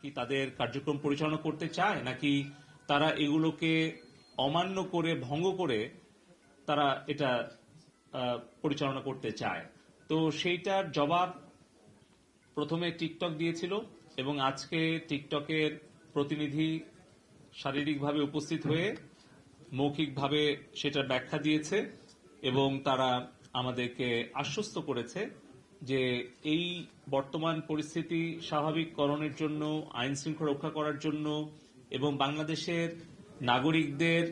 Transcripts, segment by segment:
কি তাদের কার্যক্রম পরিচালনা করতে চায়, নাকি তারা এগুলোকে অমান্য করে ভঙ্গ করে তারা এটা পরিচালনা করতে চায়। তো সেইটার জবাব প্রথমে টিকটক দিয়েছিল এবং আজকে টিকটকের প্রতিনিধি শারীরিকভাবে উপস্থিত হয়ে মৌখিকভাবে সেটার ব্যাখ্যা দিয়েছে এবং তারা আমাদেরকে আশ্বস্ত করেছে যে এই বর্তমান পরিস্থিতি স্বাভাবিককরণের জন্য, আইন শৃঙ্খলা রক্ষা করার জন্য এবং বাংলাদেশের নাগরিকদের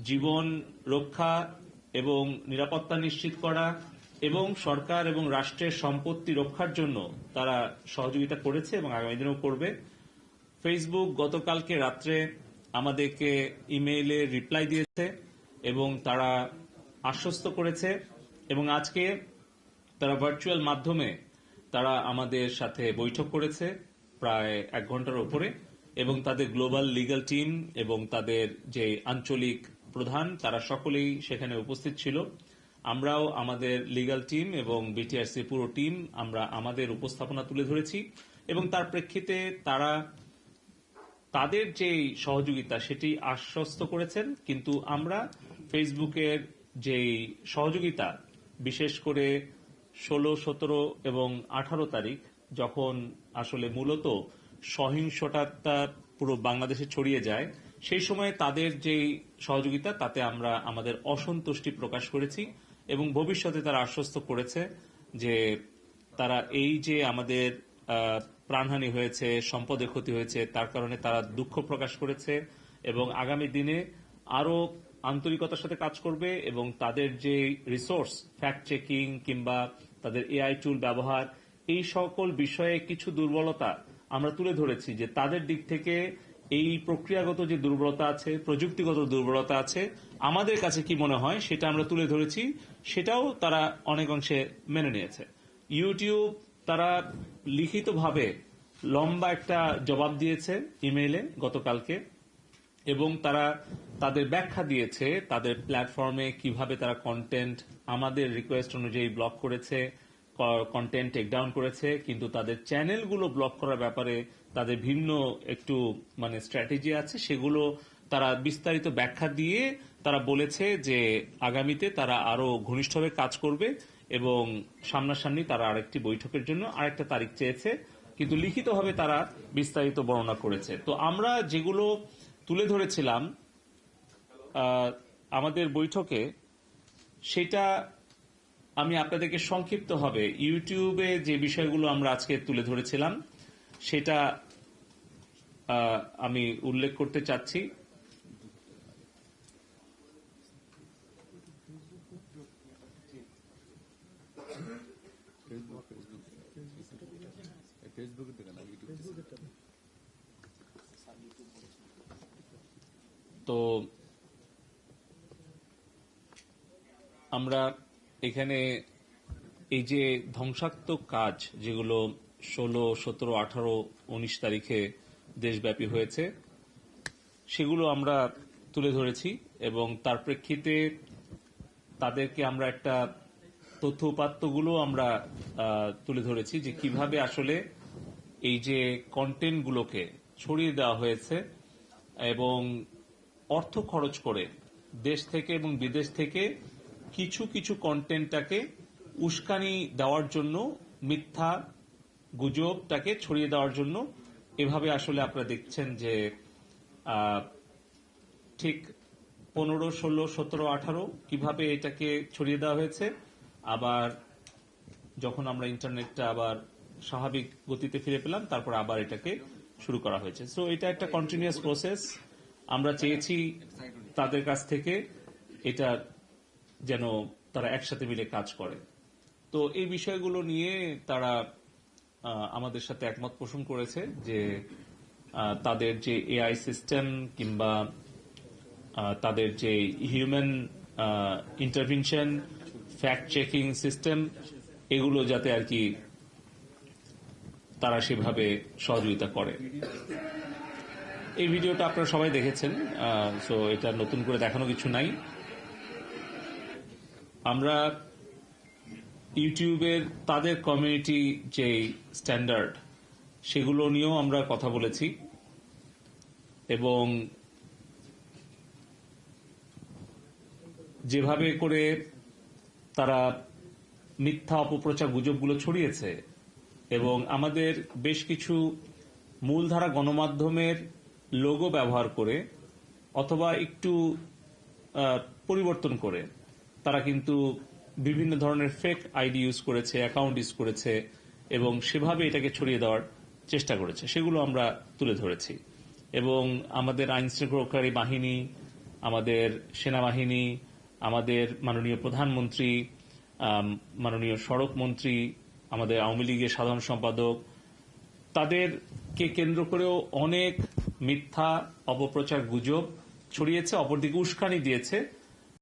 জীবন রক্ষা এবং নিরাপত্তা নিশ্চিত করা এবং সরকার এবং রাষ্ট্রের সম্পত্তি রক্ষার জন্য তারা সহযোগিতা করেছে এবং আগামী দিনেও করবে। ফেসবুক গতকালকে রাত্রে আমাদেরকে ইমেইলে রিপ্লাই দিয়েছে এবং তারা আশ্বস্ত করেছে এবং আজকে তারা ভার্চুয়াল মাধ্যমে তারা আমাদের সাথে বৈঠক করেছে প্রায় 1 ঘন্টার উপরে এবং তাদের গ্লোবাল লিগ্যাল টিম এবং তাদের যে আঞ্চলিক প্রধান তারা সকলেই সেখানে উপস্থিত ছিল। আমরাও আমাদের লিগ্যাল টিম এবং বিটিআরসি পুরো টিম আমরা আমাদের উপস্থাপনা তুলে ধরেছি এবং তার প্রেক্ষিতে তারা তাদের যে সহযোগিতা সেটি আশ্বস্ত করেছেন। কিন্তু আমরা ফেসবুকের যে সহযোগিতা, বিশেষ করে 16, 17 এবং 18 তারিখ যখন আসলে মূলত সহিংসতা পুরো বাংলাদেশে ছড়িয়ে যায়, সেই সময় তাদের যে সহযোগিতা তাতে আমরা আমাদের অসন্তুষ্টি প্রকাশ করেছি এবং ভবিষ্যতে তারা আশ্বস্ত করেছে যে তারা এই যে আমাদের প্রাণহানি হয়েছে, সম্পদের ক্ষতি হয়েছে, তার কারণে তারা দুঃখ প্রকাশ করেছে এবং আগামী দিনে আরো আন্তরিকতার সাথে কাজ করবে এবং তাদের যে রিসোর্স, ফ্যাক্ট চেকিং কিংবা তাদের এআই টুল ব্যবহার, এই সকল বিষয়ে কিছু দুর্বলতা আমরা তুলে ধরেছি যে তাদের দিক থেকে এই প্রক্রিয়াগত যে দুর্বলতা আছে, প্রযুক্তিগত দুর্বলতা আছে, আমাদের কাছে কি মনে হয় সেটা আমরা তুলে ধরেছি, সেটাও তারা অনেক অংশে মেনে নিয়েছে। ইউটিউব তারা লিখিতভাবে লম্বা একটা জবাব দিয়েছে ইমেইলে গতকালকে এবং তারা তাদের ব্যাখ্যা দিয়েছে তাদের প্ল্যাটফর্মে কিভাবে তারা কন্টেন্ট আমাদের রিকোয়েস্ট অনুযায়ী ব্লক করেছে, কন্টেন্ট টেক ডাউন করেছে, কিন্তু তাদের চ্যানেলগুলো ব্লক করার ব্যাপারে তাদের ভিন্ন একটু স্ট্র্যাটেজি আছে। সেগুলো তারা বিস্তারিত ব্যাখ্যা দিয়ে তারা বলেছে যে আগামীতে তারা আরো ঘনিষ্ঠভাবে কাজ করবে এবং সামনাসামনি তারা আরেকটি বৈঠকের জন্য আরেকটা তারিখ চেয়েছে, কিন্তু লিখিতভাবে তারা বিস্তারিত বর্ণনা করেছে। তো আমরা যেগুলো তুলে ধরেছিলাম আমাদের বৈঠকে, সেটা আমি আপনাদেরকে সংক্ষিপ্তভাবে ইউটিউবে যে বিষয়গুলো আমরা আজকে তুলে ধরেছিলাম সেটা আমি উল্লেখ করতে চাচ্ছি। তো আমরা এখানে এই যে ধ্বংসাত্মক কাজ যেগুলো 16, 17, 18, 19 তারিখে দেশব্যাপী হয়েছে সেগুলো আমরা তুলে ধরেছি এবং তার প্রেক্ষিতে তাদেরকে আমরা একটা তথ্য উপাত্তগুলো আমরা তুলে ধরেছি যে কিভাবে আসলে এই যে কন্টেন্টগুলোকে ছড়িয়ে দেওয়া হয়েছে এবং অর্থ খরচ করে দেশ থেকে এবং বিদেশ থেকে কিছু কিছু কন্টেন্টটাকে উস্কানি দেওয়ার জন্য, মিথ্যা গুজবটাকে ছড়িয়ে দেওয়ার জন্য এভাবে আসলে আপনারা দেখছেন যে ঠিক 15, 16, 17, 18 কিভাবে এটাকে ছড়িয়ে দেওয়া হয়েছে। আবার যখন আমরা ইন্টারনেটটা আবার স্বাভাবিক গতিতে ফিরে পেলাম তারপর আবার এটাকে শুরু করা হয়েছে। সো এটা একটা কন্টিনিউয়াস প্রসেস। আমরা চেয়েছি তাদের কাছ থেকে এটা যেন তারা একসাথে মিলে কাজ করে। তো এই বিষয়গুলো নিয়ে তারা আমাদের সাথে একমত পোষণ করেছে যে তাদের যে এআই সিস্টেম কিংবা তাদের যে human intervention, fact checking system, এগুলো যাতে আর কি তারা সেভাবে সহযোগিতা করে। এই ভিডিওটা আপনারা সবাই দেখেছেন, সো এটা নতুন করে দেখানো কিছু নাই। আমরা ইউটিউবের তাদের কমিউনিটি যে স্ট্যান্ডার্ড সেগুলো নিয়েও আমরা কথা বলেছি এবং যেভাবে করে তারা মিথ্যা অপপ্রচার গুজবগুলো ছড়িয়েছে এবং আমাদের বেশ কিছু মূলধারা গণমাধ্যমের লোগো ব্যবহার করে অথবা একটু পরিবর্তন করে তারা কিন্তু বিভিন্ন ধরনের ফেক আইডি ইউজ করেছে, অ্যাকাউন্ট ইউজ করেছে এবং সেভাবে এটাকে ছড়িয়ে দেওয়ার চেষ্টা করেছে। সেগুলো আমরা তুলে ধরেছি এবং আমাদের আইনশৃঙ্খলাকারী বাহিনী, আমাদের সেনাবাহিনী, আমাদের মাননীয় প্রধানমন্ত্রী, মাননীয় সড়ক মন্ত্রী, আমাদের আওয়ামী লীগের সাধারণ সম্পাদক, তাদেরকে কেন্দ্র করেও অনেক মিথ্যা অপপ্রচার গুজব ছড়িয়েছে, অপরদিকে উস্কানি দিয়েছে